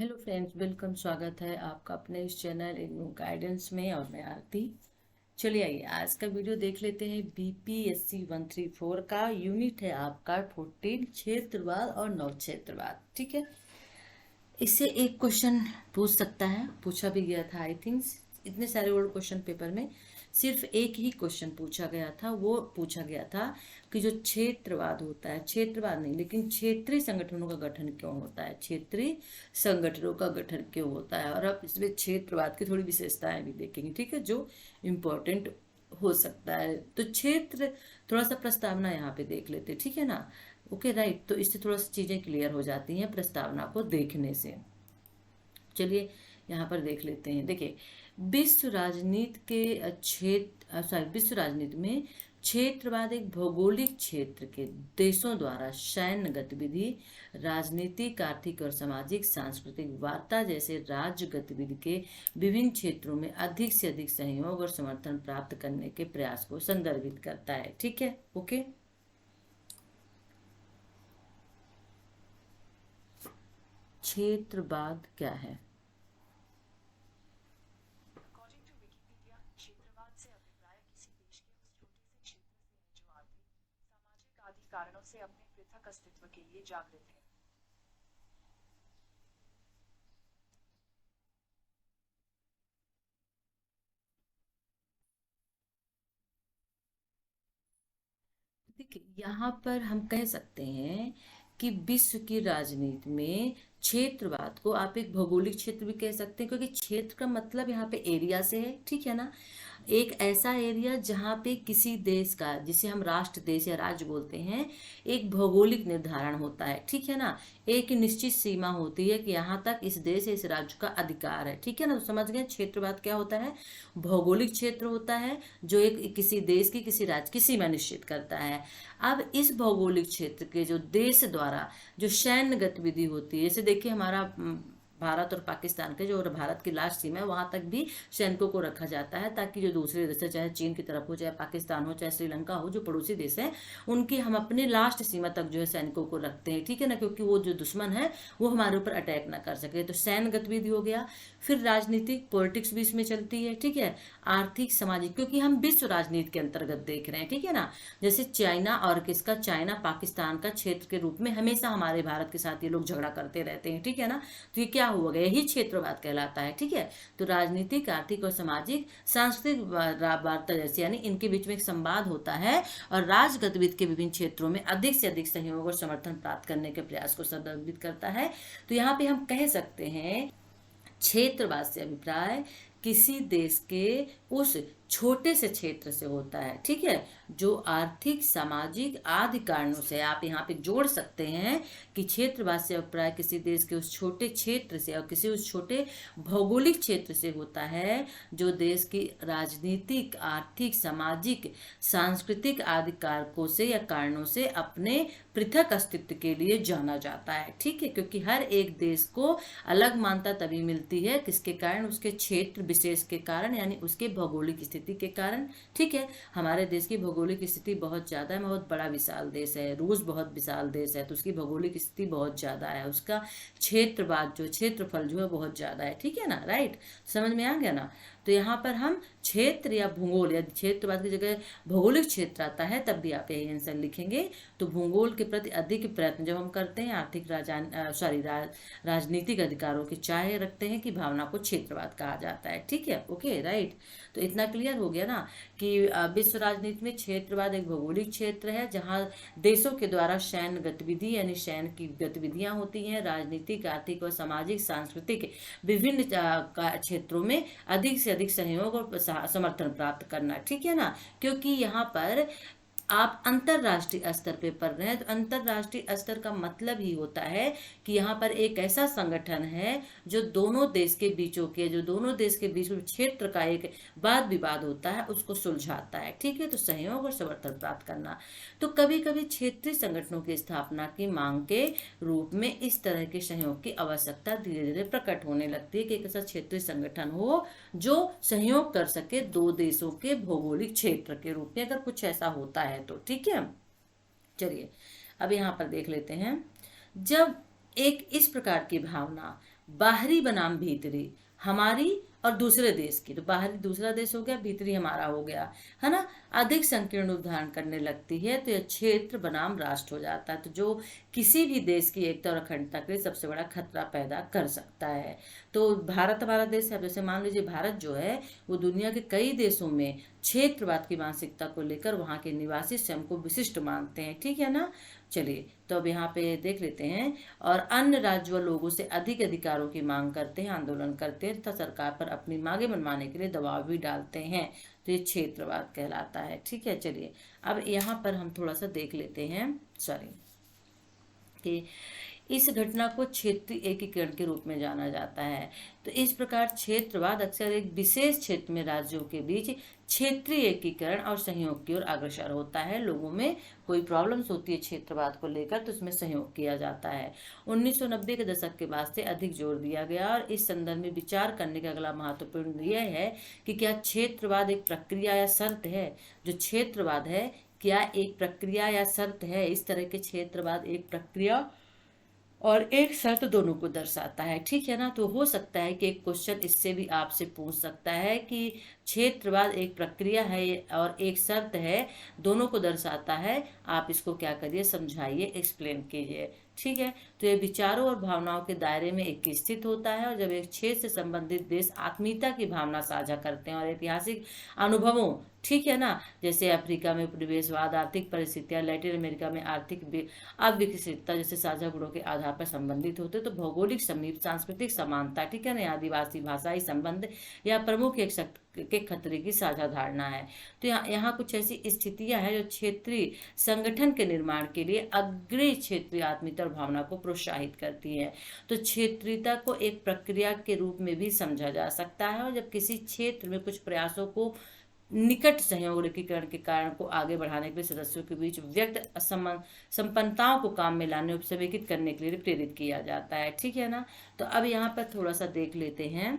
Hello friends, welcome. स्वागत है आपका अपने इस चैनल इग्नू गाइडेंस में। और मैं आरती। चलिए आइए आज का वीडियो देख लेते हैं। बीपीएससी 134 का यूनिट है आपका 14 क्षेत्रवाद और नव क्षेत्रवाद। ठीक है, इससे एक क्वेश्चन पूछ सकता है, पूछा भी गया था। आई थिंक इतने सारे ओल्ड क्वेश्चन पेपर में सिर्फ एक ही क्वेश्चन पूछा गया था। वो पूछा गया था कि जो क्षेत्रवाद होता है, क्षेत्रवाद नहीं लेकिन क्षेत्रीय संगठनों का गठन क्यों होता है, क्षेत्रीय संगठनों का गठन क्यों होता है। और अब इसमें क्षेत्रवाद की थोड़ी विशेषताएं भी देखेंगे, ठीक है, जो इम्पोर्टेंट हो सकता है। तो क्षेत्र, थोड़ा सा प्रस्तावना यहाँ पे देख लेते, ठीक है ना। ओके राइट, तो इससे थोड़ा सा चीजें क्लियर हो जाती हैं प्रस्तावना को देखने से। चलिए यहाँ पर देख लेते हैं। देखिए, विश्व राजनीति के विश्व राजनीति में क्षेत्रवाद एक भौगोलिक क्षेत्र के देशों द्वारा सैन्य गतिविधि, राजनीतिक, आर्थिक और सामाजिक, सांस्कृतिक, वार्ता जैसे राज्य गतिविधि के विभिन्न क्षेत्रों में अधिक से अधिक सहयोग और समर्थन प्राप्त करने के प्रयास को संदर्भित करता है। ठीक है, ओके। क्षेत्रवाद क्या है? According to Wikipedia, क्षेत्रवाद से अभिप्राय किसी देश के उस छोटे से क्षेत्र से है जो आर्थिक, सामाजिक आदि कारणों से अपने पृथक अस्तित्व के लिए जागृत है। देखिए, यहाँ पर हम कह सकते हैं कि विश्व की राजनीति में क्षेत्रवाद को आप एक भौगोलिक क्षेत्र भी कह सकते हैं, क्योंकि क्षेत्र का मतलब यहाँ पे एरिया से है। ठीक है ना, एक ऐसा एरिया जहाँ पे किसी देश का, जिसे हम राष्ट्र, देश या राज्य बोलते हैं, एक भौगोलिक निर्धारण होता है। ठीक है ना, एक निश्चित सीमा होती है कि यहाँ तक इस देश या इस राज्य का अधिकार है। ठीक है ना, तो समझ गए क्षेत्रवाद क्या होता है। भौगोलिक क्षेत्र होता है जो एक किसी देश की, किसी राज्य की सीमा निश्चित करता है। अब इस भौगोलिक क्षेत्र के जो देश द्वारा जो सैन्य गतिविधि होती है, जैसे देखिए हमारा भारत और पाकिस्तान के, जो भारत की लास्ट सीमा है, वहां तक भी सैनिकों को रखा जाता है, ताकि जो दूसरे देश है, चाहे चीन की तरफ हो, चाहे पाकिस्तान हो, चाहे श्रीलंका हो, जो पड़ोसी देश है, उनकी हम अपने लास्ट सीमा तक जो है सैनिकों को रखते हैं। ठीक है ना, क्योंकि वो जो दुश्मन है वो हमारे ऊपर अटैक ना कर सके। तो सैन्य गतिविधि हो गया। फिर राजनीतिक, पॉलिटिक्स भी इसमें चलती है। ठीक है, आर्थिक, सामाजिक, क्योंकि हम विश्व राजनीति के अंतर्गत देख रहे हैं। ठीक है ना, जैसे चाइना और किसका, चाइना पाकिस्तान का क्षेत्र के रूप में हमेशा हमारे भारत के साथ ये लोग झगड़ा करते रहते हैं। ठीक है ना, तो ये क्या हुआ गया, यही क्षेत्रवाद कहलाता है। ठीक है, तो राजनीतिक, आर्थिक और सामाजिक, सांस्कृतिक वार्ता जैसे, यानी इनके बीच में एक संवाद होता है और राज गतिविधि के विभिन्न क्षेत्रों में अधिक से अधिक सहयोग और समर्थन प्राप्त करने के प्रयास को संदर्भित करता है। तो यहाँ पे हम कह सकते हैं क्षेत्रवाद से अभिप्राय किसी देश के उस छोटे से क्षेत्र से होता है। ठीक है, जो आर्थिक, सामाजिक आदि कारणों से, आप यहाँ पे जोड़ सकते हैं कि क्षेत्रवाद से अभिप्राय किसी देश के उस छोटे क्षेत्र से और किसी उस छोटे भौगोलिक क्षेत्र से होता है जो देश की राजनीतिक, आर्थिक, सामाजिक, सांस्कृतिक आदि कारकों से या कारणों से अपने पृथक अस्तित्व के लिए जाना जाता है। ठीक है, क्योंकि हर एक देश को अलग मान्यता तभी मिलती है किसके कारण, उसके क्षेत्र विशेष के कारण, यानी उसके भौगोलिक स्थिति के कारण। ठीक है, हमारे देश की भौगोलिक स्थिति बहुत ज्यादा है, बहुत बड़ा विशाल देश है। रूस बहुत विशाल देश है, तो उसकी भौगोलिक स्थिति बहुत ज्यादा है, उसका क्षेत्रवाद जो, क्षेत्रफल जो है बहुत ज्यादा है। ठीक है ना, राइट, समझ में आ गया ना। तो यहाँ पर हम क्षेत्र या भूगोल, या क्षेत्रवाद की जगह भौगोलिक क्षेत्र आता है, तब भी आप यही आंसर लिखेंगे। तो भूगोल के प्रति अधिक प्रयत्न जब हम करते हैं, आर्थिक, राजनीतिक अधिकारों की चाह रखते हैं कि भावना को क्षेत्रवाद कहा जाता है। ठीक है, ओके राइट। तो इतना क्लियर हो गया ना कि विश्व राजनीति में क्षेत्रवाद एक भौगोलिक क्षेत्र है जहां देशों के द्वारा सैन्य गतिविधि, यानी सैन्य की गतिविधियां होती हैं, राजनीतिक, आर्थिक और सामाजिक, सांस्कृतिक विभिन्न क्षेत्रों में अधिक से अधिक सहयोग और समर्थन प्राप्त करना। ठीक है ना, क्योंकि यहाँ पर आप अंतरराष्ट्रीय स्तर पे पढ़ रहे हैं, तो अंतरराष्ट्रीय स्तर का मतलब ही होता है कि यहाँ पर एक ऐसा संगठन है जो दोनों देश के बीचों के, जो दोनों देश के बीच में क्षेत्र का एक वाद विवाद होता है उसको सुलझाता है। ठीक है, तो सहयोग और समर्थन प्राप्त करना। तो कभी कभी क्षेत्रीय संगठनों की स्थापना की मांग के रूप में इस तरह के सहयोग की आवश्यकता धीरे धीरे प्रकट होने लगती है कि एक ऐसा क्षेत्रीय संगठन हो जो सहयोग कर सके दो देशों के भौगोलिक क्षेत्र के रूप में, अगर कुछ ऐसा होता है तो। ठीक है, चलिए अब यहाँ पर देख लेते हैं। जब एक इस प्रकार की भावना बाहरी बनाम भीतरी, हमारी और दूसरे देश की। तो बाहरी दूसरा देश हो गया, भीतरी हमारा हो गया, है ना। अधिक संकीर्ण रूप धारण करने लगती है तो यह क्षेत्र बनाम राष्ट्र हो जाता है, तो जो किसी भी देश की एकता और अखंडता के लिए सबसे बड़ा खतरा पैदा कर सकता है। तो भारत हमारा देश है, जैसे मान लीजिए भारत जो है वो दुनिया के कई देशों में क्षेत्रवाद की मानसिकता को लेकर वहाँ के निवासी स्वयं को विशिष्ट मानते हैं, ठीक है ना। चलिए, तो अब यहाँ पे देख लेते हैं। और अन्य राज्यों व लोगों से अधिक अधिकारों की मांग करते हैं, आंदोलन करते हैं तथा सरकार पर अपनी मांगे मनवाने के लिए दबाव भी डालते हैं। तो ये क्षेत्रवाद कहलाता है, ठीक है। चलिए, अब यहाँ पर हम थोड़ा सा देख लेते हैं, सॉरी, कि इस घटना को क्षेत्रीय एकीकरण के रूप में जाना जाता है। तो इस प्रकार क्षेत्रवाद अक्सर एक विशेष क्षेत्र में राज्यों के बीच क्षेत्रीय एकीकरण और सहयोग की ओर अग्रसर होता है। लोगों में कोई प्रॉब्लम्स होती है क्षेत्रवाद को लेकर तो उसमें सहयोग किया जाता है। 1990 के दशक के बाद से अधिक जोर दिया गया और इस संदर्भ में विचार करने का अगला महत्वपूर्ण यह है कि क्या क्षेत्रवाद एक प्रक्रिया या शर्त है। जो क्षेत्रवाद है क्या एक प्रक्रिया या शर्त है। इस तरह के क्षेत्रवाद एक प्रक्रिया और एक शर्त दोनों को दर्शाता है, ठीक है ना। तो हो सकता है कि एक क्वेश्चन इससे भी आपसे पूछ सकता है कि क्षेत्रवाद एक प्रक्रिया है और एक शर्त है, दोनों को दर्शाता है, आप इसको क्या करिए, समझाइए, एक्सप्लेन कीजिए, ठीक है। तो ये विचारों और भावनाओं के दायरे में एक स्थित होता है और जब एक क्षेत्र से संबंधित देश आत्मीयता की भावना साझा करते हैं और ऐतिहासिक अनुभवों, ठीक है ना, जैसे अफ्रीका में उपनिवेशवाद, आर्थिक परिस्थितियां, लैटिन अमेरिका में आर्थिक अविकसितता जैसे साझा गुणों के आधार पर संबंधित होते, तो भौगोलिक समीप, सांस्कृतिक समानता, ठीक है ना, आदिवासी भाषाई संबंध या प्रमुख एक शक्ति के खतरे की साझा धारणा है। तो यहाँ कुछ ऐसी स्थितियां हैं जो क्षेत्रीय संगठन के निर्माण के लिए अग्रणी क्षेत्रीय आत्मीयता और भावना को प्रोत्साहित करती है। तो क्षेत्रीयता को एक प्रक्रिया के रूप में भी समझा जा सकता है और जब किसी क्षेत्र में कुछ प्रयासों को निकट सहयोग एकीकरण के कारण को आगे बढ़ाने के लिए सदस्यों के बीच व्यक्त संपन्नताओं को काम में लाने और समेकित करने के लिए प्रेरित किया जाता है, ठीक है ना। तो अब यहाँ पर थोड़ा सा देख लेते हैं,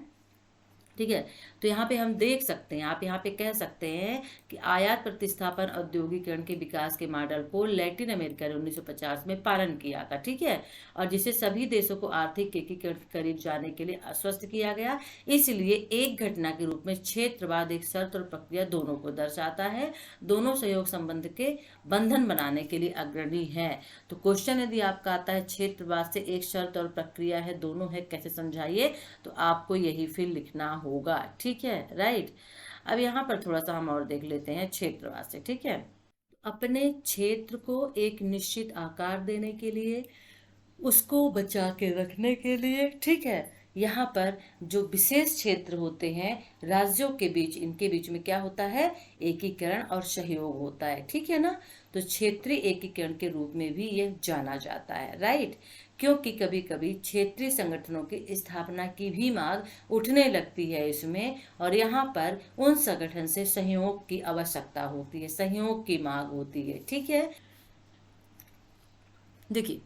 ठीक है। तो यहाँ पे हम देख सकते हैं, आप यहाँ पे कह सकते हैं कि आयात प्रतिस्थापन औद्योगिकरण के विकास के मॉडल को लैटिन अमेरिका ने 1950 में पालन किया था, ठीक है, और जिसे सभी देशों को आर्थिक एकीकरण के करीब जाने के लिए आश्वस्त किया गया। इसलिए एक घटना के रूप में क्षेत्रवाद एक शर्त और प्रक्रिया दोनों को दर्शाता है, दोनों सहयोग संबंध के बंधन बनाने के लिए अग्रणी है। तो क्वेश्चन यदि आपका आता है क्षेत्रवाद से एक शर्त और प्रक्रिया है, दोनों है, कैसे समझाइए, तो आपको यही फिर लिखना होगा, ठीक है, राइट। अब यहाँ पर थोड़ा सा हम और देख लेते हैं क्षेत्रवाद से, ठीक है। अपने क्षेत्र को एक निश्चित आकार देने के लिए, उसको बचा के रखने के लिए, ठीक है, यहाँ पर जो विशेष क्षेत्र होते हैं राज्यों के बीच, इनके बीच में क्या होता है, एकीकरण और सहयोग होता है, ठीक है ना। तो क्षेत्रीय एकीकरण के रूप में भी यह जाना जाता है, राइट, क्योंकि कभी कभी क्षेत्रीय संगठनों की स्थापना की भी मांग उठने लगती है इसमें, और यहाँ पर उन संगठन से सहयोग की आवश्यकता होती है, सहयोग की मांग होती है, ठीक है। देखिए,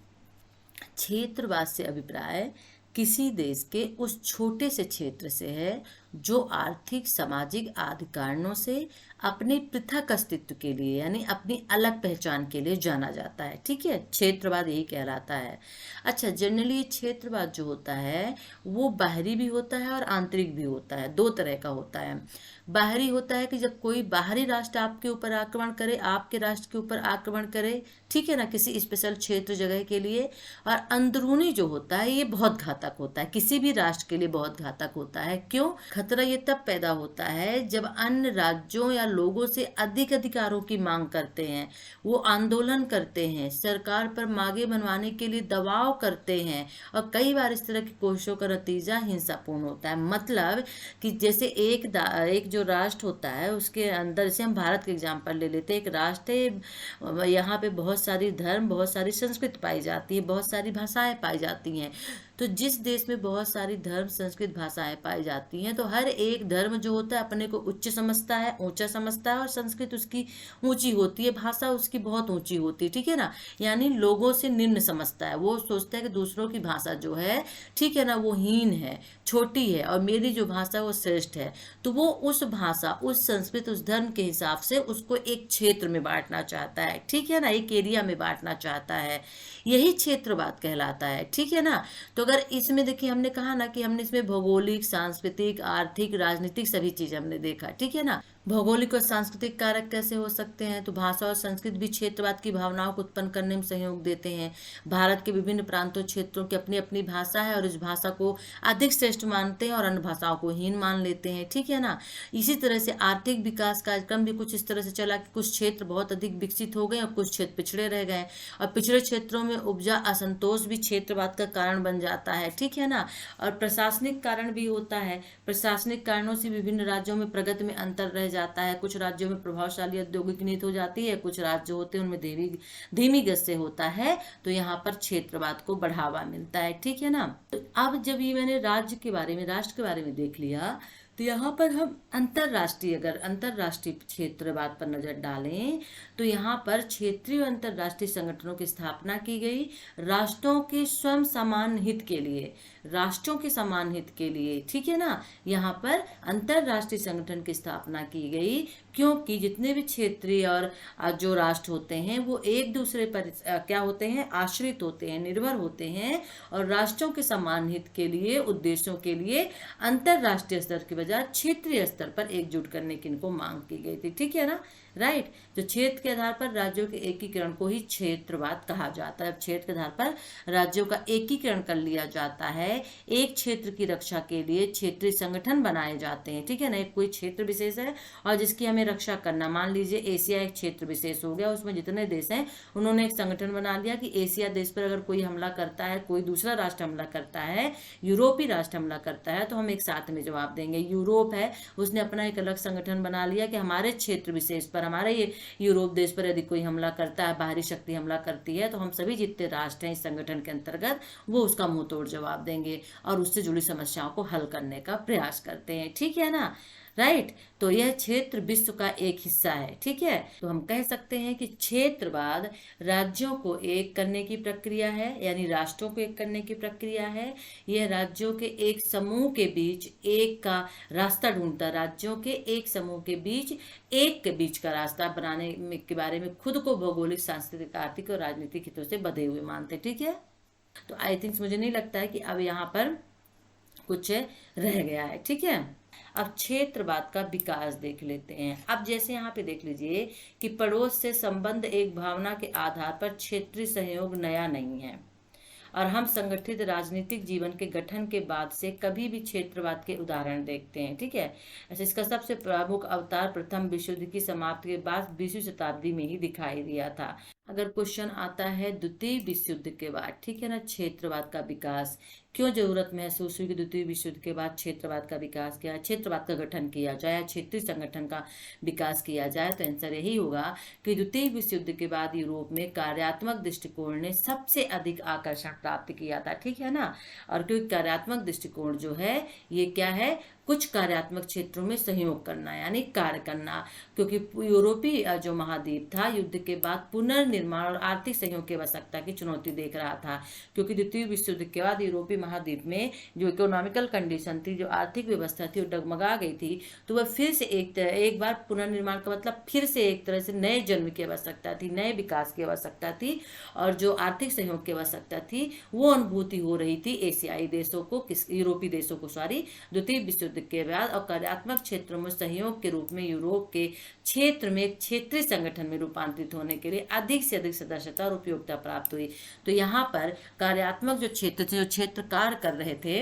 क्षेत्रवाद से अभिप्राय किसी देश के उस छोटे से क्षेत्र से है जो आर्थिक, सामाजिक आदि कारणों से अपने पृथक अस्तित्व के लिए यानी अपनी अलग पहचान के लिए जाना जाता है, ठीक है। क्षेत्रवाद यही कहलाता है। अच्छा, जनरली क्षेत्रवाद जो होता है वो बाहरी भी होता है और आंतरिक भी होता है, दो तरह का होता है। बाहरी होता है कि जब कोई बाहरी राष्ट्र आपके ऊपर आक्रमण करे, आपके राष्ट्र के ऊपर आक्रमण करे, ठीक है ना, किसी स्पेशल क्षेत्र जगह के लिए। और अंदरूनी जो होता है ये बहुत घातक होता है, किसी भी राष्ट्र के लिए बहुत घातक होता है। क्यों? खतरा ये तब पैदा होता है जब अन्य राज्यों या लोगों से अधिक अधिकारों की मांग करते हैं, वो आंदोलन करते हैं, सरकार पर मांगे बनवाने के लिए दबाव करते हैं, और कई बार इस तरह की कोशिशों का नतीजा हिंसापूर्ण होता है। मतलब कि जैसे एक जो राष्ट्र होता है उसके अंदर, जैसे हम भारत के एग्जाम्पल ले लेते हैं, एक राष्ट्र है, यहाँ पे बहुत सारी धर्म, बहुत सारी संस्कृति पाई जाती है, बहुत सारी भाषाएं पाई जाती हैं। तो जिस देश में बहुत सारी धर्म, संस्कृत, भाषाएं पाई जाती हैं, तो हर एक धर्म जो होता है अपने को उच्च समझता है, ऊंचा समझता है, और संस्कृत उसकी ऊंची होती है, भाषा उसकी बहुत ऊंची होती है, ठीक है ना, यानी लोगों से निम्न समझता है। वो सोचता है कि दूसरों की भाषा जो है, ठीक है ना, वो हीन है, छोटी है, और मेरी जो भाषा वो श्रेष्ठ है। तो वो उस भाषा, उस संस्कृत, उस धर्म के हिसाब से उसको एक क्षेत्र में बांटना चाहता है, ठीक है ना, एक एरिया में बांटना चाहता है। यही क्षेत्रवाद कहलाता है, ठीक है ना। तो अगर इसमें देखिए हमने कहा ना कि हमने इसमें भौगोलिक, सांस्कृतिक, आर्थिक, राजनीतिक सभी चीज हमने देखा, ठीक है ना। भौगोलिक और सांस्कृतिक कारक कैसे हो सकते हैं, तो भाषा और संस्कृति भी क्षेत्रवाद की भावनाओं को उत्पन्न करने में सहयोग देते हैं। भारत के विभिन्न प्रांतों क्षेत्रों की अपनी अपनी भाषा है और इस भाषा को अधिक श्रेष्ठ मानते हैं और अन्य भाषाओं को हीन मान लेते हैं, ठीक है ना। इसी तरह से आर्थिक विकास कार्यक्रम भी कुछ इस तरह से चला कि कुछ क्षेत्र बहुत अधिक विकसित हो गए और कुछ क्षेत्र पिछड़े रह गए, और पिछड़े क्षेत्रों में उपजा असंतोष भी क्षेत्रवाद का कारण बन जाता है, ठीक है ना। और प्रशासनिक कारण भी होता है, प्रशासनिक कारणों से विभिन्न राज्यों में प्रगति में अंतर रह जाता है। कुछ राज्यों में प्रभावशाली औद्योगिक नीति हो जाती है, कुछ राज्य होते हैं उनमें धीमी गति से होता है, तो यहाँ पर क्षेत्रवाद को बढ़ावा मिलता है, ठीक है ना। तो अब जब ये मैंने राज्य के बारे में, राष्ट्र के बारे में देख लिया, तो यहाँ पर हम अंतरराष्ट्रीय, अगर अंतरराष्ट्रीय क्षेत्रवाद पर नजर डालें तो यहाँ पर क्षेत्रीय और अंतरराष्ट्रीय संगठनों की स्थापना की गई राष्ट्रों के स्वयं समान हित के लिए, राष्ट्रों के समान हित के लिए, ठीक है ना। यहाँ पर अंतरराष्ट्रीय संगठन की स्थापना की गई क्योंकि जितने भी क्षेत्रीय और जो राष्ट्र होते हैं वो एक दूसरे पर क्या होते हैं, आश्रित होते हैं, निर्भर होते हैं, और राष्ट्रों के समान हित के लिए, उद्देश्यों के लिए अंतरराष्ट्रीय स्तर के बजाय क्षेत्रीय स्तर पर एकजुट करने की इनको मांग की गई थी, ठीक है ना, राइट। जो क्षेत्र के आधार पर राज्यों के एकीकरण को ही क्षेत्रवाद कहा जाता है। क्षेत्र के आधार पर राज्यों का एकीकरण कर लिया जाता है, एक क्षेत्र की रक्षा के लिए क्षेत्रीय संगठन बनाए जाते हैं, ठीक है ना। एक कोई क्षेत्र विशेष है और जिसकी हमें रक्षा करना, मान लीजिए एशिया एक क्षेत्र विशेष हो गया, उसमें जितने देश हैं उन्होंने एक संगठन बना लिया कि एशिया देश पर अगर कोई हमला करता है, कोई दूसरा राष्ट्र हमला करता है, यूरोपीय राष्ट्र हमला करता है, तो हम एक साथ में जवाब देंगे। यूरोप है, उसने अपना एक अलग संगठन बना लिया कि हमारे क्षेत्र विशेष पर, हमारे ये यूरोप देश पर यदि कोई हमला करता है, बाहरी शक्ति हमला करती है, तो हम सभी जितने राष्ट्र हैं इस संगठन के अंतर्गत वो उसका मुंह तोड़ जवाब देंगे और उससे जुड़ी समस्याओं को हल करने का प्रयास करते हैं, ठीक है ना, राइट। तो यह क्षेत्र विश्व का एक हिस्सा है, ठीक है। तो हम कह सकते हैं कि क्षेत्रवाद राज्यों को एक करने की प्रक्रिया है, यानी राष्ट्रों को एक करने की प्रक्रिया है। यह राज्यों के एक समूह के बीच एक का रास्ता ढूंढता, राज्यों के एक समूह के बीच एक के बीच का रास्ता बनाने के बारे में खुद को भौगोलिक, सांस्कृतिक, आर्थिक और राजनीतिक हितों से बंधे हुए मानते, ठीक है। तो आई थिंक, मुझे नहीं लगता है कि अब यहाँ पर कुछ रह गया है, ठीक है। अब क्षेत्रवाद का विकास देख लेते हैं। अब जैसे यहाँ पे देख लीजिए कि पड़ोस से संबंध एक भावना के आधार पर क्षेत्रीय सहयोग नया नहीं है, और हम संगठित राजनीतिक जीवन के गठन के बाद से कभी भी क्षेत्रवाद के उदाहरण देखते हैं, ठीक है। ऐसे इसका सबसे प्रमुख अवतार प्रथम विश्व युद्ध की समाप्ति के बाद 20वीं शताब्दी में ही दिखाई दिया था। अगर क्वेश्चन आता है द्वितीय विश्व युद्ध के बाद, ठीक है ना, क्षेत्रवाद का विकास क्यों जरूरत महसूस हुई कि द्वितीय विश्व युद्ध के बाद क्षेत्रवाद का विकास किया, क्षेत्रवाद का गठन किया जाए, क्षेत्रीय संगठन का विकास किया जाए, तो आंसर यही होगा कि द्वितीय विश्व युद्ध के बाद यूरोप में कार्यात्मक दृष्टिकोण ने सबसे अधिक आकर्षण प्राप्त किया था, ठीक है ना। और क्योंकि कार्यात्मक दृष्टिकोण जो है ये क्या है, कुछ कार्यात्मक क्षेत्रों में सहयोग करना, यानी कार्य करना, क्योंकि यूरोपीय जो महाद्वीप था युद्ध के बाद पुनर्निर्माण और आर्थिक सहयोग की आवश्यकता की चुनौती देख रहा था, क्योंकि द्वितीय विश्व युद्ध के बाद यूरोपीय महाद्वीप में जो इकोनॉमिकल कंडीशन थी, जो आर्थिक व्यवस्था थी, वो डगमगा गई थी। तो वह फिर से एक बार पुनर्निर्माण का मतलब फिर से एक तरह से नए जन्म की आवश्यकता थी, नए विकास की आवश्यकता थी, और जो आर्थिक सहयोग की आवश्यकता थी वो अनुभूति हो रही थी एशियाई देशों को, यूरोपीय देशों को, द्वितीय विश्व के बाद। और कार्यात्मक क्षेत्रों में सहयोग के रूप में यूरोप के क्षेत्र में एक क्षेत्रीय संगठन में रूपांतरित होने के लिए अधिक से अधिक सदस्यता और उपयोगिता प्राप्त हुई। तो यहाँ पर कार्यात्मक जो क्षेत्र थे, जो क्षेत्र कार्य कर रहे थे,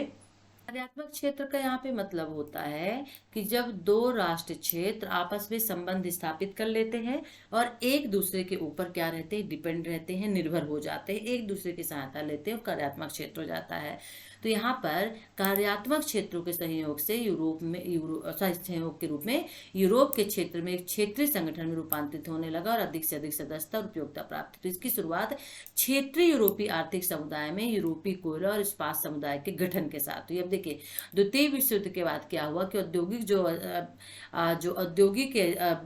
कार्यात्मक क्षेत्र का यहाँ पे मतलब होता है कि जब दो राष्ट्र क्षेत्र आपस में संबंध स्थापित कर लेते हैं और एक दूसरे के ऊपर क्या रहते हैं, डिपेंड रहते हैं, निर्भर हो जाते हैं, एक दूसरे की सहायता लेते हैं, कार्यात्मक क्षेत्र हो जाता है। तो यहाँ पर कार्यात्मक क्षेत्रों के सहयोग से सहयोग के रूप में यूरोप के क्षेत्र में एक क्षेत्रीय संगठन में रूपांतरित होने लगा और अधिक से अधिक सदस्यता और उपयोगिता प्राप्त। तो इसकी शुरुआत क्षेत्रीय यूरोपीय आर्थिक समुदाय में यूरोपीय कोयला और इस्पात समुदाय के गठन के साथ हुई। अब देखिए द्वितीय विश्व युद्ध के बाद क्या हुआ कि औद्योगिक जो औद्योगिक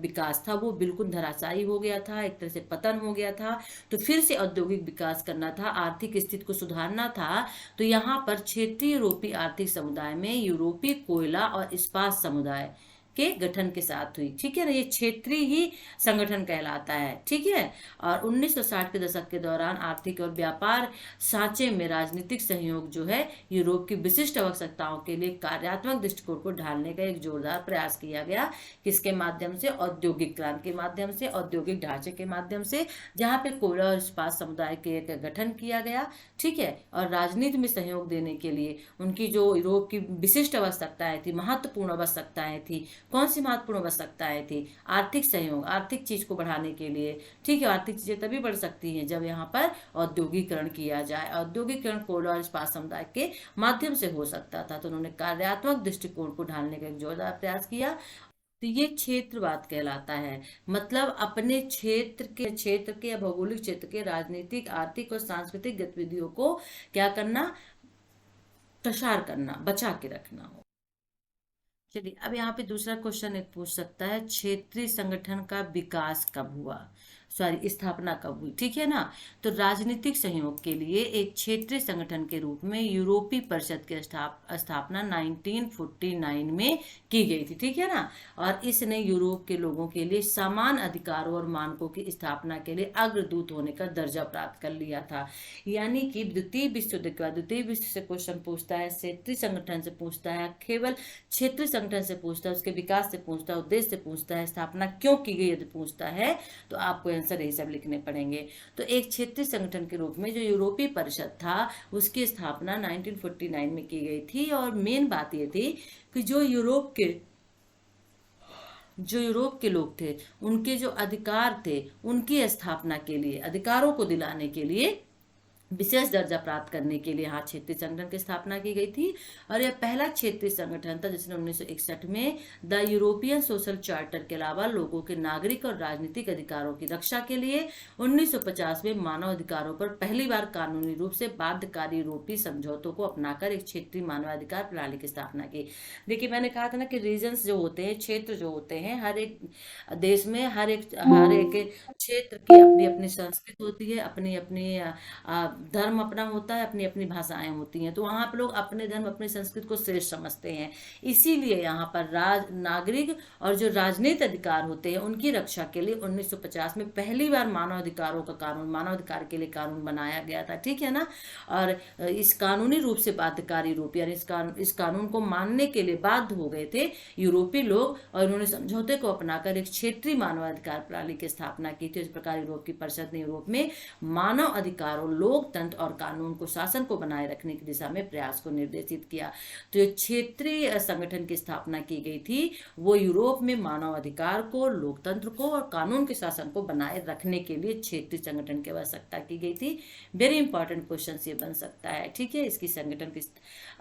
विकास था वो बिल्कुल धराशायी हो गया था, एक तरह से पतन हो गया था। तो फिर से औद्योगिक विकास करना था, आर्थिक स्थिति को सुधारना था। तो यहाँ पर क्षेत्रीय यूरोपीय आर्थिक समुदाय में यूरोपीय कोयला और इस्पात समुदाय के गठन के साथ हुई, ठीक है ना। ये क्षेत्रीय ही संगठन कहलाता है, ठीक है। और 1960 के दशक के दौरान आर्थिक और व्यापार सांचे में राजनीतिक सहयोग जो है यूरोप की विशिष्ट आवश्यकताओं के लिए कार्यात्मक दृष्टिकोण को ढालने का एक जोरदार प्रयास किया गया। किसके माध्यम से? औद्योगिक क्रांति के माध्यम से, औद्योगिक ढांचे के माध्यम से, जहां पे कोयला और इस्पात समुदाय के एक गठन किया गया, ठीक है। और राजनीति में सहयोग देने के लिए उनकी जो यूरोप की विशिष्ट आवश्यकताएं थी, महत्वपूर्ण आवश्यकताएं थी, कौन सी महत्वपूर्ण आवश्यकताएं थी? आर्थिक सहयोग, आर्थिक चीज को बढ़ाने के लिए, ठीक है। आर्थिक चीजें तभी बढ़ सकती हैं जब यहाँ पर औद्योगिकरण किया जाए। औद्योगिकरण कोयला और इस्पात समुदाय के माध्यम से हो सकता था। तो उन्होंने कार्यात्मक दृष्टिकोण को ढालने का एक जोरदार प्रयास किया। तो ये क्षेत्रवाद कहलाता है। मतलब अपने क्षेत्र के या भौगोलिक क्षेत्र के राजनीतिक, आर्थिक और सांस्कृतिक गतिविधियों को क्या करना? प्रसार करना, बचा के रखना हो। चलिए अब यहाँ पे दूसरा क्वेश्चन एक पूछ सकता है, क्षेत्रीय संगठन का विकास कब हुआ, सॉरी स्थापना कब हुई, ठीक है ना। तो राजनीतिक सहयोग के लिए एक क्षेत्रीय संगठन के रूप में यूरोपीय परिषद की स्थापना 1949 में की गई थी, ठीक है ना। और इसने यूरोप के लोगों के लिए समान अधिकारों और मानकों की स्थापना के लिए अग्रदूत होने का दर्जा प्राप्त कर लिया था। यानी कि द्वितीय विश्व युद्ध के बाद, द्वितीय विश्व से क्वेश्चन पूछता है, क्षेत्रीय संगठन से पूछता है, केवल क्षेत्रीय संगठन से पूछता है, उसके विकास से पूछता है, उद्देश्य से पूछता है, स्थापना क्यों की गई यदि पूछता है तो आपको आंसर यही सब लिखने पड़ेंगे। तो एक क्षेत्रीय संगठन के रूप में जो यूरोपीय परिषद था उसकी स्थापना 1949 में की गई थी। और मेन बात ये थी कि जो यूरोप के लोग थे, उनके जो अधिकार थे, उनकी स्थापना के लिए, अधिकारों को दिलाने के लिए, विशेष दर्जा प्राप्त करने के लिए यहाँ क्षेत्रीय संगठन की स्थापना की गई थी। और यह पहला क्षेत्रीय संगठन था जिसने 1961 में द यूरोपियन सोशल चार्टर के अलावा लोगों के नागरिक और राजनीतिक अधिकारों की रक्षा के लिए 1950 में मानव अधिकारों पर पहली बार कानूनी रूप से बाध्यकारी यूरोपीय समझौतों को अपनाकर एक क्षेत्रीय मानवाधिकार प्रणाली की स्थापना की। देखिए मैंने कहा था ना कि रीजन्स जो होते हैं, क्षेत्र जो होते हैं, हर एक देश में हर एक क्षेत्र की अपनी अपनी संस्कृति होती है, अपनी अपनी धर्म अपना होता है, अपनी अपनी भाषाएं होती हैं। तो वहां पर लोग अपने धर्म, अपनी संस्कृति को श्रेष्ठ समझते हैं। इसीलिए यहाँ पर नागरिक और जो राजनीतिक अधिकार होते हैं उनकी रक्षा के लिए 1950 में पहली बार मानव अधिकारों का कानून, मानव अधिकार के लिए कानून बनाया गया था, ठीक है ना। और इस कानूनी रूप से बाध्यकारी यूरोप, यानी इस कानून को मानने के लिए बाध्य हो गए थे यूरोपीय लोग, और उन्होंने समझौते को अपनाकर एक क्षेत्रीय मानवाधिकार प्रणाली की स्थापना की थी। इस प्रकार यूरोप की परिषद ने यूरोप में मानव अधिकारों, लोकतंत्र और कानून को, शासन को बनाए रखने की दिशा में प्रयास को निर्देशित किया। तो जो क्षेत्रीय संगठन की स्थापना की गई थी वो यूरोप में मानव अधिकार को, लोकतंत्र को और कानून के शासन को बनाए रखने के लिए क्षेत्रीय संगठन की आवश्यकता की गई थी। वेरी इंपॉर्टेंट क्वेश्चन ये बन सकता है, ठीक है। इसकी संगठन की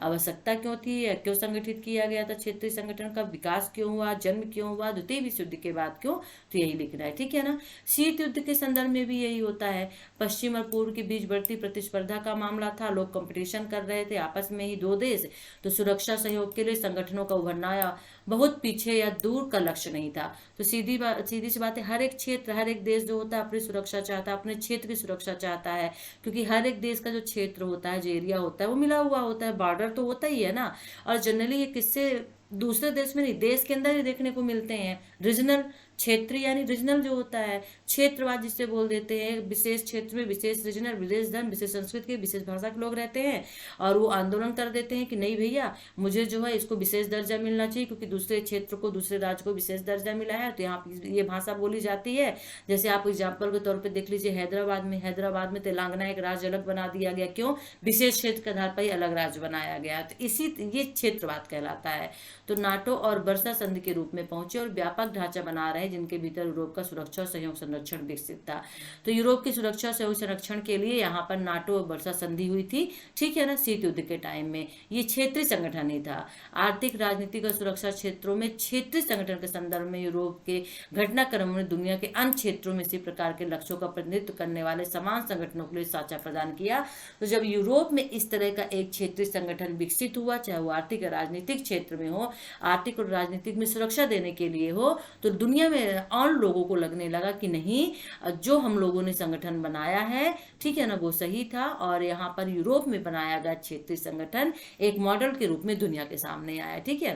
आवश्यकता क्यों थी, क्यों संगठित किया गया था क्षेत्रीय संगठन का, विकास क्यों हुआ, जन्म क्यों हुआ, द्वितीय विश्व युद्ध के बाद क्यों, तो यही लिखना है, ठीक है ना। शीत युद्ध के संदर्भ में भी यही होता है। पश्चिम और पूर्व के बीच बढ़ती प्रतिस्पर्धा का मामला था, लोग कंपटीशन कर रहे थे आपस में ही, दो देश। तो सुरक्षा सहयोग के लिए संगठनों का उभरना या बहुत पीछे या दूर का लक्ष्य नहीं था। तो सीधी सी बात है, हर एक क्षेत्र, हर एक देश जो होता है अपनी सुरक्षा चाहता है, अपने क्षेत्र की सुरक्षा चाहता है, क्योंकि हर एक देश का जो क्षेत्र होता है, जो एरिया होता है, वो मिला हुआ होता है, बॉर्डर तो होता ही है ना। और जनरली ये किससे, दूसरे देश में नहीं, देश के अंदर ही देखने को मिलते हैं। रीजनल, क्षेत्रीय यानी रीजनल जो होता है, क्षेत्रवाद जिससे बोल देते हैं, विशेष क्षेत्र में विशेष रीजनल, विशेष धर्म, विशेष संस्कृति के, विशेष भाषा के लोग रहते हैं, और वो आंदोलन कर देते हैं कि नहीं भैया मुझे जो है इसको विशेष दर्जा मिलना चाहिए, क्योंकि दूसरे क्षेत्र को, दूसरे राज्य को विशेष दर्जा मिला है, तो यहाँ ये भाषा बोली जाती है। जैसे आप एग्जाम्पल के तौर पर देख लीजिए, हैदराबाद में तेलंगाना एक राज्य अलग बना दिया गया, क्यों? विशेष क्षेत्र के आधार पर ही अलग राज्य बनाया गया। तो ये क्षेत्रवाद कहलाता है। तो नाटो और वर्षा संधि के रूप में पहुंचे और व्यापक ढांचा बना रहे जिनके भीतर यूरोप का सुरक्षा और सहयोग संरक्षण विकसित था। तो यूरोप की सुरक्षा और सहयोग संरक्षण के लिए यहाँ पर नाटो और वर्षा संधि हुई थी, ठीक है ना, शीत युद्ध के टाइम में। ये क्षेत्रीय संगठन ही था। आर्थिक, राजनीतिक और सुरक्षा क्षेत्रों में क्षेत्रीय संगठन के संदर्भ में यूरोप के घटनाक्रमों ने दुनिया के अन्य क्षेत्रों में इसी प्रकार के लक्ष्यों का प्रतिनिधित्व करने वाले समान संगठनों के लिए साझा प्रदान किया। तो जब यूरोप में इस तरह का एक क्षेत्रीय संगठन विकसित हुआ, चाहे वो आर्थिक या राजनीतिक क्षेत्र में हो, आर्थिक और राजनीतिक में सुरक्षा देने के लिए हो, तो दुनिया में और लोगों को लगने लगा कि नहीं, जो हम लोगों ने संगठन बनाया है, ठीक है ना, वो सही था। और यहाँ पर यूरोप में बनाया गया क्षेत्रीय संगठन एक मॉडल के रूप में दुनिया के सामने आया, ठीक है।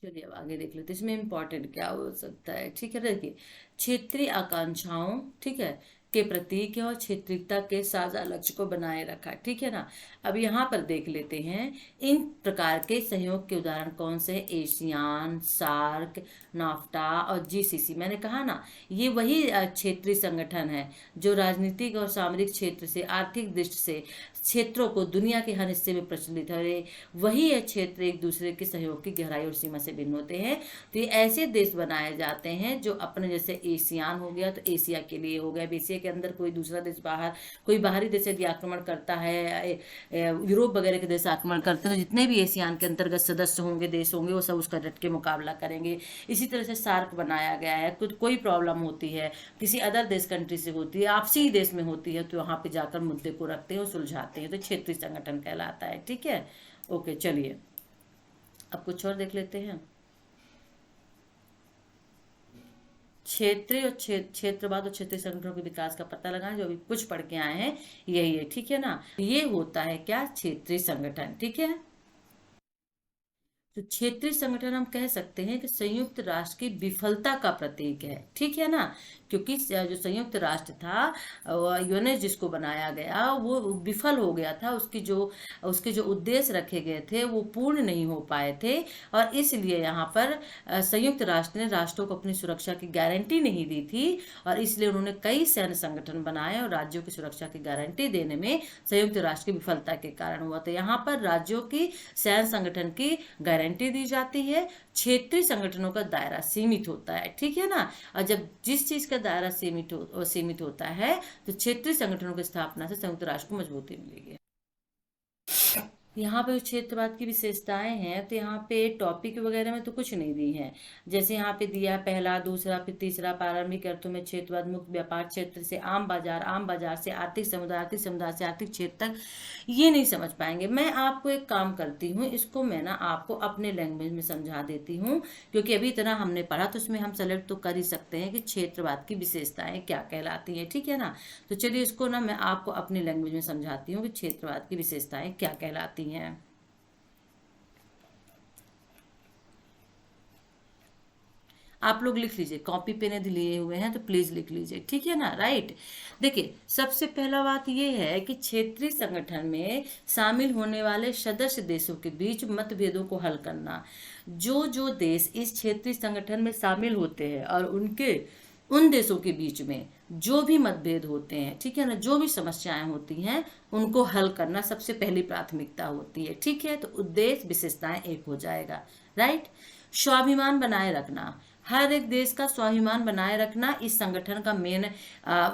चलिए अब आगे देख लेते हैं इसमें इम्पोर्टेंट क्या हो सकता है। ठीक है, देखिए क्षेत्रीय आकांक्षाओं, ठीक है, के प्रतीक है और क्षेत्रीयता के साझा लक्ष्य को बनाए रखा। ठीक है ना। अब यहाँ पर देख लेते हैं इन प्रकार के सहयोग के उदाहरण कौन से हैं। एशियान, सार्क, नाफ्टा और जीसीसी। मैंने कहा ना, ये वही क्षेत्रीय संगठन है जो राजनीतिक और सामरिक क्षेत्र से, आर्थिक दृष्टि से क्षेत्रों को दुनिया के हर हिस्से में प्रचलित है। और वही है क्षेत्र एक दूसरे के सहयोग की गहराई और सीमा से भिन्न होते हैं। तो ये ऐसे देश बनाए जाते हैं जो अपने, जैसे एशियान हो गया तो एशिया के लिए हो गया। एशिया के अंदर कोई दूसरा देश बाहर, कोई बाहरी देश यदि आक्रमण करता है, यूरोप वगैरह के देश आक्रमण करते हैं, तो जितने भी एशियान के अंतर्गत सदस्य होंगे, देश होंगे, वो सब उसका डट के मुकाबला करेंगे। इसी तरह से सार्क बनाया गया है। कुछ कोई प्रॉब्लम होती है, किसी अदर देश कंट्री से होती है, आपसी ही देश में होती है, तो वहां पे जाकर मुद्दे को रखते हैं और सुलझाते हैं। तो क्षेत्रीय संगठन कहलाता है। ठीक है, ओके, चलिए अब कुछ और देख लेते हैं। क्षेत्रीय और क्षेत्रवाद और क्षेत्रीय संगठनों के विकास का पता लगाएं। जो अभी कुछ पढ़ के आए हैं यही है। ठीक है ना, ये होता है क्या, क्षेत्रीय संगठन। ठीक है, तो क्षेत्रीय संगठन हम कह सकते हैं कि संयुक्त राष्ट्र की विफलता का प्रतीक है। ठीक है ना, क्योंकि जो संयुक्त राष्ट्र था, यूएनएस जिसको बनाया गया, वो विफल हो गया था। उसके जो उद्देश्य रखे गए थे वो पूर्ण नहीं हो पाए थे। और इसलिए यहाँ पर संयुक्त राष्ट्र ने राष्ट्रों को अपनी सुरक्षा की गारंटी नहीं दी थी, और इसलिए उन्होंने कई सैन्य संगठन बनाए और राज्यों की सुरक्षा की गारंटी देने में संयुक्त राष्ट्र की विफलता के कारण हुआ। तो यहाँ पर राज्यों की सैन्य संगठन की गारंटी दी जाती है, क्षेत्रीय संगठनों का दायरा सीमित होता है। ठीक है ना, और जब जिस चीज का दायरा सीमित होता है, तो क्षेत्रीय संगठनों की स्थापना से संयुक्त राष्ट्र को मजबूती मिलेगी। यहाँ पे क्षेत्रवाद की विशेषताएं हैं, तो यहाँ पे टॉपिक वगैरह में तो कुछ नहीं दी है। जैसे यहाँ पे दिया पहला, दूसरा, फिर तीसरा, प्रारंभिक अर्थों में क्षेत्रवाद मुक्त व्यापार क्षेत्र से आम बाजार, आम बाजार से आर्थिक समुदाय से आर्थिक क्षेत्र तक, ये नहीं समझ पाएंगे। मैं आपको एक काम करती हूँ, इसको मैं ना आपको अपने लैंग्वेज में समझा देती हूँ, क्योंकि अभी इतना हमने पढ़ा तो उसमें हम सेलेक्ट तो कर ही सकते हैं कि क्षेत्रवाद की विशेषताएं क्या कहलाती हैं। ठीक है ना, तो चलिए इसको ना मैं आपको अपनी लैंग्वेज में समझाती हूँ कि क्षेत्रवाद की विशेषताएं क्या कहलाती हैं। आप लोग लिख लीजिए, कॉपी पेन यदि लिए हुए हैं तो प्लीज लिख लीजिए। ठीक है ना, राइट। देखिए सबसे पहला बात यह है कि क्षेत्रीय संगठन में शामिल होने वाले सदस्य देशों के बीच मतभेदों को हल करना। जो जो देश इस क्षेत्रीय संगठन में शामिल होते हैं और उन देशों के बीच में जो भी मतभेद होते हैं, ठीक है ना, जो भी समस्याएं होती हैं, उनको हल करना सबसे पहली प्राथमिकता होती है। ठीक है, तो उद्देश्य विशेषताएं एक हो जाएगा, राइट। स्वाभिमान बनाए रखना, हर एक देश का स्वाभिमान बनाए रखना इस संगठन का मेन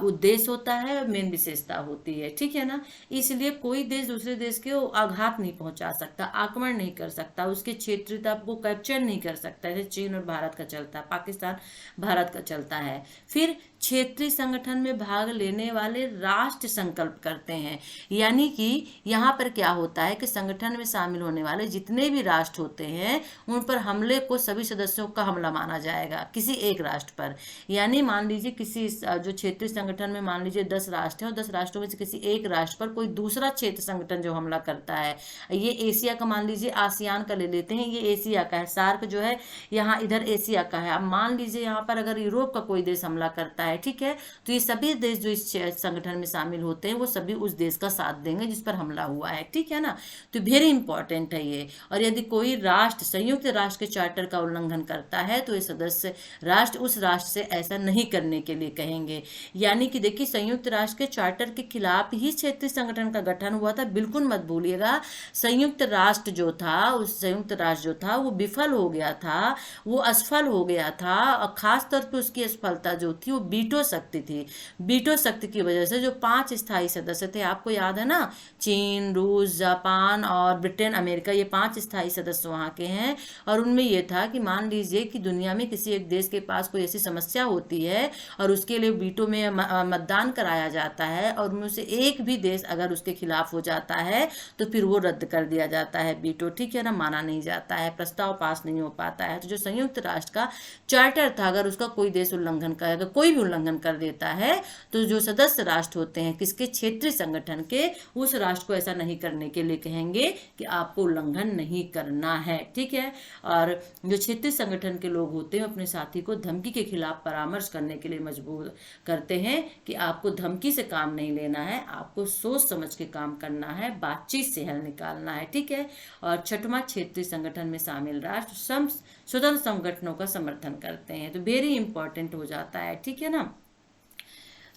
उद्देश्य होता है, मेन विशेषता होती है। ठीक है ना, इसलिए कोई देश दूसरे देश के आघात नहीं पहुंचा सकता, आक्रमण नहीं कर सकता, उसके क्षेत्रीयता को कैप्चर नहीं कर सकता। जैसे चीन और भारत का चलता है, पाकिस्तान भारत का चलता है। फिर क्षेत्रीय संगठन में भाग लेने वाले राष्ट्र संकल्प करते हैं, यानी कि यहाँ पर क्या होता है कि संगठन में शामिल होने वाले जितने भी राष्ट्र होते हैं, उन पर हमले को सभी सदस्यों का हमला माना जाएगा, किसी एक राष्ट्र पर। यानी मान लीजिए किसी जो क्षेत्रीय संगठन में मान लीजिए 10 राष्ट्र हैं, और 10 राष्ट्रों में से किसी एक राष्ट्र पर कोई दूसरा क्षेत्र संगठन जो हमला करता है, ये एशिया का मान लीजिए, आसियान का ले लेते हैं, ये एशिया का है, सार्क जो है यहाँ इधर एशिया का है। अब मान लीजिए यहाँ पर अगर यूरोप का कोई देश हमला करता है, ठीक है, तो ये सभी देश जो इस संगठन में शामिल होते हैं, वो सभी उस देश का साथ देंगे जिस पर हमला हुआ है। ठीक है ना, तो वेरी इंपॉर्टेंट है ये। और यदि कोई राष्ट्र संयुक्त राष्ट्र के चार्टर का उल्लंघन करता है, तो ये सदस्य राष्ट्र उस राष्ट्र से ऐसा नहीं करने के लिए कहेंगे। यानी कि देखिए, संयुक्त राष्ट्र के चार्टर के खिलाफ ही क्षेत्रीय संगठन का गठन हुआ था, बिल्कुल मत भूलिएगा। संयुक्त राष्ट्र जो था, उस संयुक्त राष्ट्र जो था वो विफल हो गया था, वो असफल हो गया था, और खास तौर पे उसकी असफलता जो थी वो वीटो शक्ति थी। वीटो शक्ति की वजह से जो 5 स्थायी सदस्य थे, आपको याद है ना, चीन, रूस, जापान और ब्रिटेन, अमेरिका, ये 5 स्थायी सदस्य वहाँ के हैं। और उनमें ये था कि मान लीजिए कि दुनिया में किसी एक देश के पास कोई ऐसी समस्या होती है और उसके लिए वीटो में मतदान कराया जाता है, और उनमें से एक भी देश अगर उसके खिलाफ हो जाता है तो फिर वो रद्द कर दिया जाता है वीटो। ठीक है ना, माना नहीं जाता है, प्रस्ताव पास नहीं हो पाता है। तो जो संयुक्त राष्ट्र का चार्टर था, अगर उसका कोई देश उल्लंघन करेगा, कोई भी उल्लंघन कर देता है तो जो सदस्य राष्ट्र होते हैं किसके, क्षेत्रीय संगठन के, उस राष्ट्र को ऐसा नहीं करने के लिए कहेंगे कि आपको उल्लंघन नहीं करना है, ठीक है। और जो क्षेत्रीय संगठन के लोग होते हैं अपने साथी को धमकी के खिलाफ परामर्श करने के लिए मजबूर करते हैं कि आपको धमकी से काम नहीं लेना है, आपको सोच समझ के काम करना है, बातचीत से हल निकालना है, ठीक है। और छठवां, क्षेत्रीय संगठन में शामिल राष्ट्र स्वतंत्र संगठनों का समर्थन करते हैं, तो वेरी इंपॉर्टेंट हो जाता है, ठीक है ना,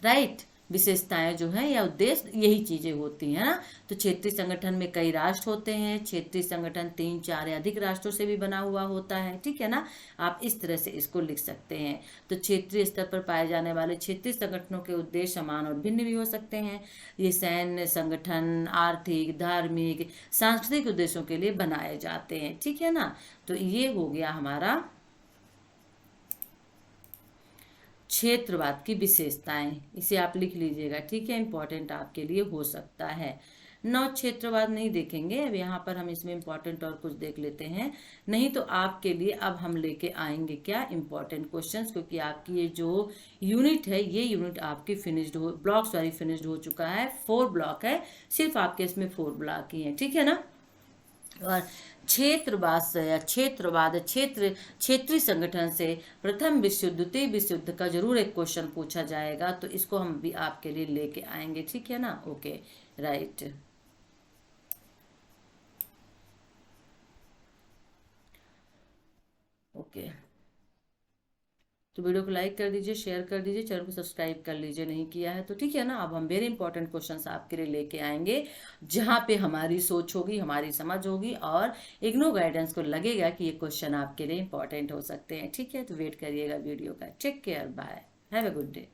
राइट। विशेषताएं जो है या उद्देश्य यही चीजें होती हैं ना। तो क्षेत्रीय संगठन में कई राष्ट्र होते हैं, क्षेत्रीय संगठन 3, 4 या अधिक राष्ट्रों से भी बना हुआ होता है, ठीक है ना। आप इस तरह से इसको लिख सकते हैं। तो क्षेत्रीय स्तर पर पाए जाने वाले क्षेत्रीय संगठनों के उद्देश्य समान और भिन्न भी हो सकते हैं। ये सैन्य संगठन आर्थिक, धार्मिक, सांस्कृतिक उद्देश्यों के लिए बनाए जाते हैं, ठीक है ना। तो ये हो गया हमारा क्षेत्रवाद की विशेषताएं, इसे आप लिख लीजिएगा, ठीक है, इंपॉर्टेंट आपके लिए हो सकता है। नौ, क्षेत्रवाद नहीं देखेंगे अब, यहाँ पर हम इसमें इंपॉर्टेंट और कुछ देख लेते हैं, नहीं तो आपके लिए अब हम लेके आएंगे क्या, इंपॉर्टेंट क्वेश्चंस, क्योंकि आपकी ये जो यूनिट है ये यूनिट आपकी फिनिश्ड हो, ब्लॉक्स वाली फिनिश्ड हो चुका है, 4 ब्लॉक है, सिर्फ आपके इसमें 4 ब्लॉक ही है, ठीक है ना। और क्षेत्रवाद से या क्षेत्रीय संगठन से प्रथम विश्व युद्ध, द्वितीय विश्व युद्ध का जरूर एक क्वेश्चन पूछा जाएगा, तो इसको हम भी आपके लिए लेके आएंगे, ठीक है ना। Okay, right. ओके, तो वीडियो को लाइक कर दीजिए, शेयर कर दीजिए, चैनल को सब्सक्राइब कर लीजिए नहीं किया है तो, ठीक है ना। अब हम वेरी इंपॉर्टेंट क्वेश्चंस आपके लिए लेके आएंगे जहां पे हमारी सोच होगी, हमारी समझ होगी और इग्नो गाइडेंस को लगेगा कि ये क्वेश्चन आपके लिए इंपॉर्टेंट हो सकते हैं, ठीक है। तो वेट करिएगा वीडियो का। Take care, bye, have a good day.